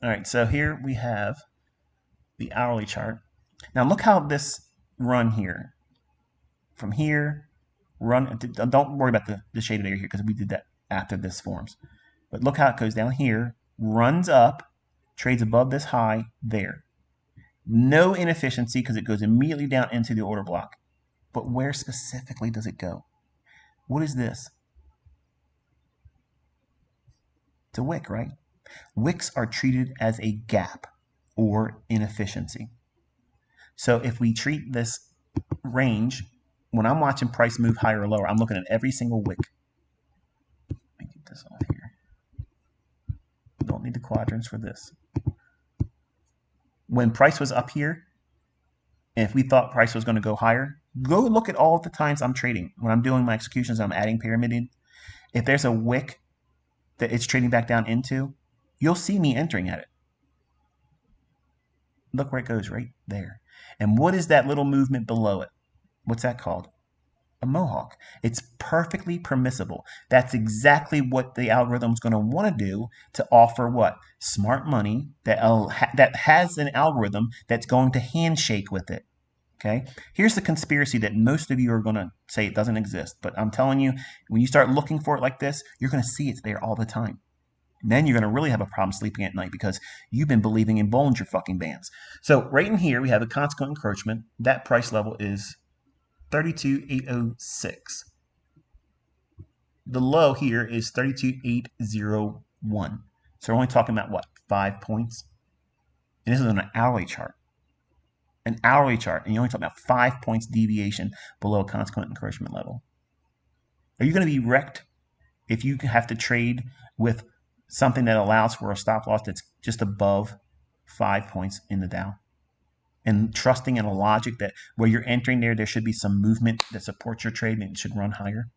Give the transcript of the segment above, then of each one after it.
All right, so here we have the hourly chart. Now look how this run here. From here, run, don't worry about the shaded area here because we did that after this forms. But look how it goes down here, runs up, trades above this high there. No inefficiency because it goes immediately down into the order block. But where specifically does it go? What is this? It's a wick, right? Wicks are treated as a gap or inefficiency. So if we treat this range, when I'm watching price move higher or lower, I'm looking at every single wick. Let me get this off here. Don't need the quadrants for this. When price was up here, and if we thought price was going to go higher, go look at all of the times I'm trading. When I'm doing my executions, I'm adding pyramiding. If there's a wick that it's trading back down into, you'll see me entering at it. Look where it goes, right there. And what is that little movement below it? What's that called? A mohawk. It's perfectly permissible. That's exactly what the algorithm's going to want to do to offer what? Smart money that has an algorithm that's going to handshake with it. Okay? Here's the conspiracy that most of you are going to say it doesn't exist. But I'm telling you, when you start looking for it like this, you're going to see it's there all the time. And then you're going to really have a problem sleeping at night because you've been believing in Bollinger fucking Bands. So right in here, we have a consequent encroachment. That price level is 32,806. The low here is 32,801. So we're only talking about what? 5 points? And this is on an hourly chart. An hourly chart, and you're only talking about 5 points deviation below a consequent encroachment level. Are you going to be wrecked if you have to trade with something that allows for a stop loss that's just above 5 points in the Dow? And trusting in a logic that where you're entering there should be some movement that supports your trade and it should run higher.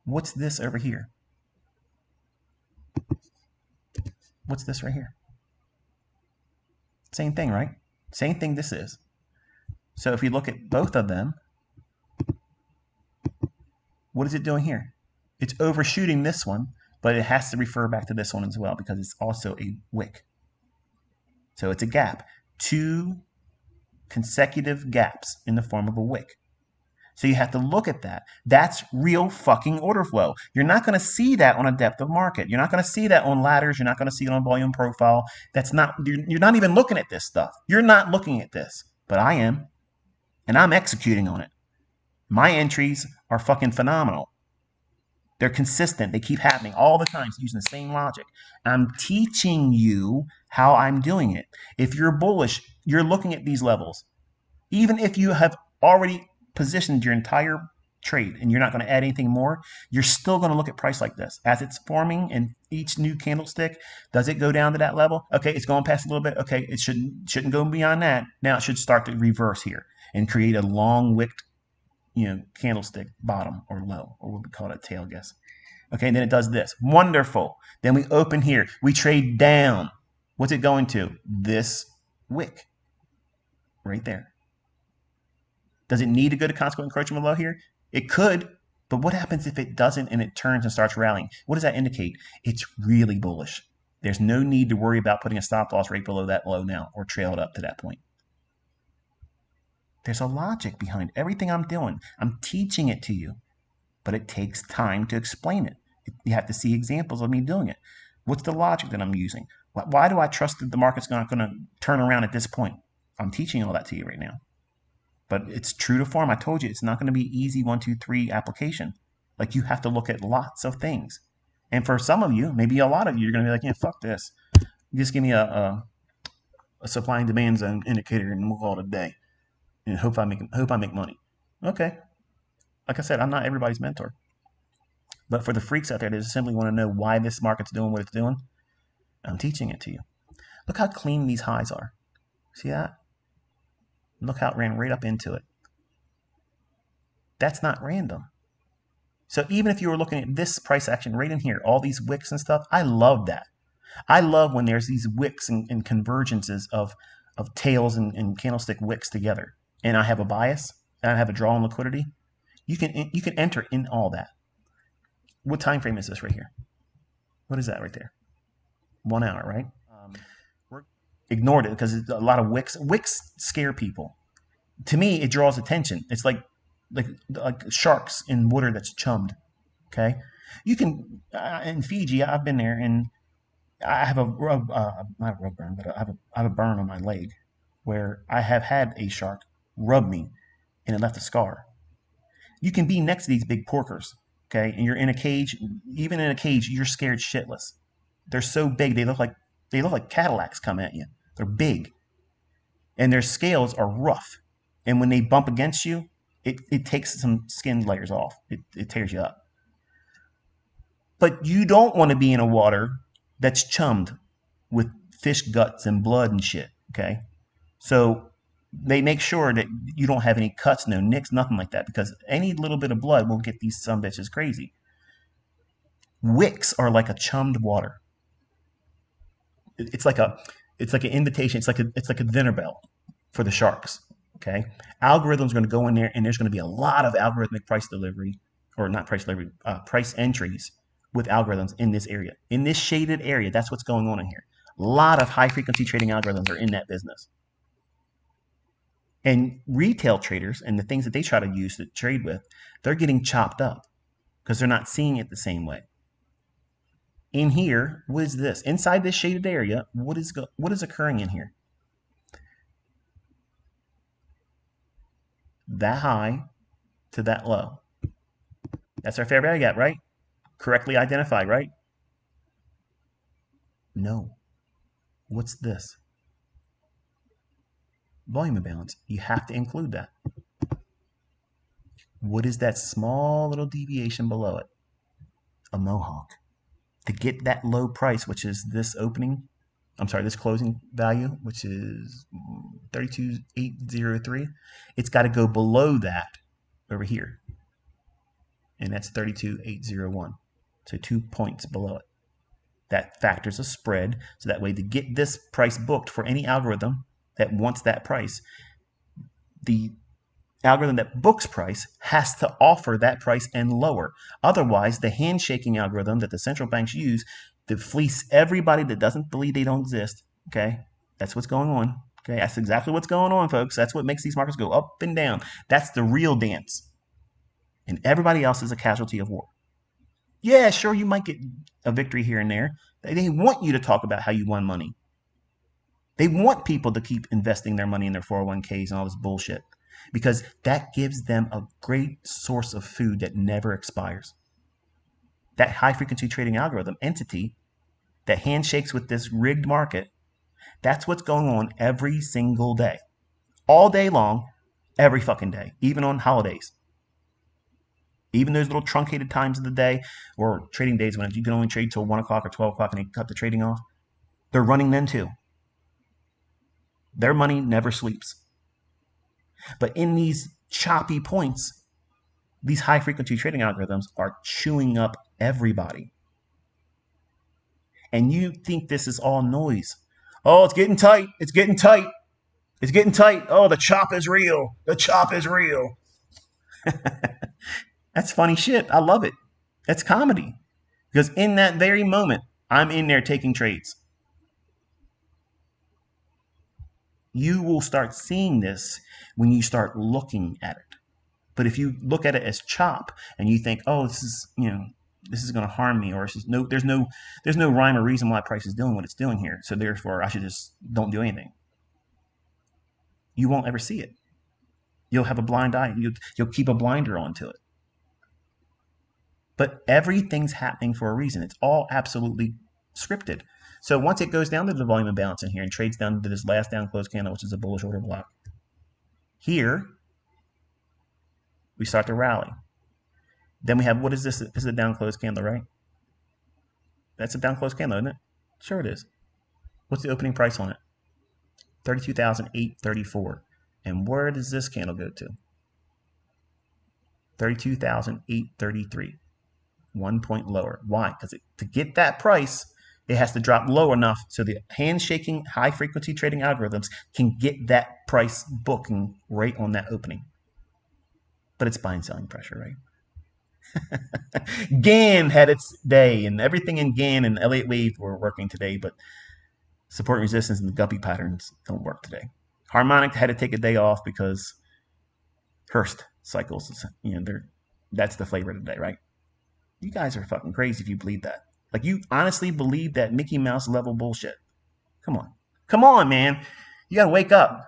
What's this over here? What's this right here? Same thing, right? Same thing this is. So if you look at both of them, what is it doing here? It's overshooting this one, but it has to refer back to this one as well because it's also a wick. So it's a gap. 2 consecutive gaps in the form of a wick. So you have to look at that. That's real fucking order flow. You're not going to see that on a depth of market. You're not going to see that on ladders. You're not going to see it on volume profile. That's not, you're not even looking at this stuff. You're not looking at this, but I am. And I'm executing on it. My entries are fucking phenomenal. They're consistent. They keep happening all the time using the same logic. I'm teaching you how I'm doing it. If you're bullish, you're looking at these levels. Even if you have already positioned your entire trade and you're not going to add anything more, you're still going to look at price like this. As it's forming in each new candlestick, does it go down to that level? Okay, it's going past a little bit. Okay, it shouldn't go beyond that. Now it should start to reverse here and create a long wicked, candlestick bottom or low, or what we call it, tail, I guess. Okay, and then it does this. Wonderful. Then we open here. We trade down. What's it going to? This wick right there. Does it need to go to consequent encroachment below here? It could, but what happens if it doesn't and it turns and starts rallying? What does that indicate? It's really bullish. There's no need to worry about putting a stop loss right below that low now or trail it up to that point. There's a logic behind everything I'm doing. I'm teaching it to you, but it takes time to explain it. You have to see examples of me doing it. What's the logic that I'm using? Why do I trust that the market's not going to turn around at this point? I'm teaching all that to you right now. But it's true to form. I told you it's not going to be easy 1, 2, 3 application. Like you have to look at lots of things. And for some of you, maybe a lot of you, you're going to be like, yeah, fuck this. Just give me a supply and demand zone indicator and we'll call it a day. And hope I make money. Okay. Like I said, I'm not everybody's mentor. But for the freaks out there that just simply want to know why this market's doing what it's doing, I'm teaching it to you. Look how clean these highs are. See that? Look how it ran right up into it. That's not random. So even if you were looking at this price action right in here, all these wicks and stuff, I love that. I love when there's these wicks and convergences of tails and candlestick wicks together. And I have a bias and I have a draw on liquidity. You can enter in all that. What time frame is this right here? What is that right there? 1 hour, right? We're ignored it because a lot of wicks scare people. To me, it draws attention. It's like sharks in water that's chummed. Okay, you can in Fiji. I've been there, and I have a rub, not a rub burn, but I have a burn on my leg where I have had a shark rub me, and it left a scar. You can be next to these big porkers, okay, and you're in a cage. Even in a cage, you're scared shitless. They're so big, they look like Cadillacs come at you. They're big, and their scales are rough. And when they bump against you, it takes some skin layers off. It tears you up. But you don't want to be in a water that's chummed with fish guts and blood and shit. Okay, so they make sure that you don't have any cuts, no nicks, nothing like that, because any little bit of blood will get these some bitches crazy. Wicks are like a chummed water. It's like an invitation. It's like a dinner bell for the sharks. Okay, algorithm's going to go in there, and there's going to be a lot of algorithmic price delivery, or not price delivery, price entries with algorithms in this area, in this shaded area. That's what's going on in here. A lot of high frequency trading algorithms are in that business. And retail traders and the things that they try to use to trade with, they're getting chopped up because they're not seeing it the same way. In here, what is this? Inside this shaded area, what is occurring in here? That high to that low. That's our fair value gap, right? Correctly identified, right? No. What's this? Volume imbalance. You have to include that. What is that small little deviation below it? A mohawk. To get that low price, which is this closing value, which is 32,803, it's got to go below that over here. And that's 32,801. So 2 points below it. That factors a spread. So that way, to get this price booked for any algorithm that wants that price, the algorithm that books price has to offer that price and lower. Otherwise, the handshaking algorithm that the central banks use to fleece everybody that doesn't believe they don't exist, okay, that's what's going on. Okay, that's exactly what's going on, folks. That's what makes these markets go up and down. That's the real dance. And everybody else is a casualty of war. Yeah, sure, you might get a victory here and there. They want you to talk about how you won money. They want people to keep investing their money in their 401ks and all this bullshit, because that gives them a great source of food that never expires. That high frequency trading algorithm entity that handshakes with this rigged market, that's what's going on every single day. All day long, every fucking day, even on holidays. Even those little truncated times of the day or trading days when you can only trade till 1 o'clock or 12 o'clock and they cut the trading off, they're running then too. Their money never sleeps. But in these choppy points, these high frequency trading algorithms are chewing up everybody. And you think this is all noise. Oh, it's getting tight. It's getting tight. It's getting tight. Oh, the chop is real. The chop is real. That's funny shit. I love it. That's comedy. Because in that very moment, I'm in there taking trades. You will start seeing this when you start looking at it. But if you look at it as chop and you think, oh, this is going to harm me, or there's no rhyme or reason why price is doing what it's doing here, so therefore I should just don't do anything, you won't ever see it. You'll have a blind eye. You'll keep a blinder onto it. But everything's happening for a reason. It's all absolutely scripted. So once it goes down to the volume imbalance in here and trades down to this last down close candle, which is a bullish order block, here we start to rally. Then we have, what is this? This is a down close candle, right? That's a down close candle, isn't it? Sure it is. What's the opening price on it? 32,834. And where does this candle go to? 32,833. 1 point lower. Why? Because to get that price, it has to drop low enough so the handshaking high frequency trading algorithms can get that price booking right on that opening. But it's buying selling pressure, right? GAN had its day, and everything in GAN and L8 wave were working today, but support and resistance and the guppy patterns don't work today. Harmonic had to take a day off because Hurst cycles, that's the flavor of the day, right? You guys are fucking crazy if you believe that. Like, you honestly believe that Mickey Mouse level bullshit. Come on. Come on, man. You gotta wake up.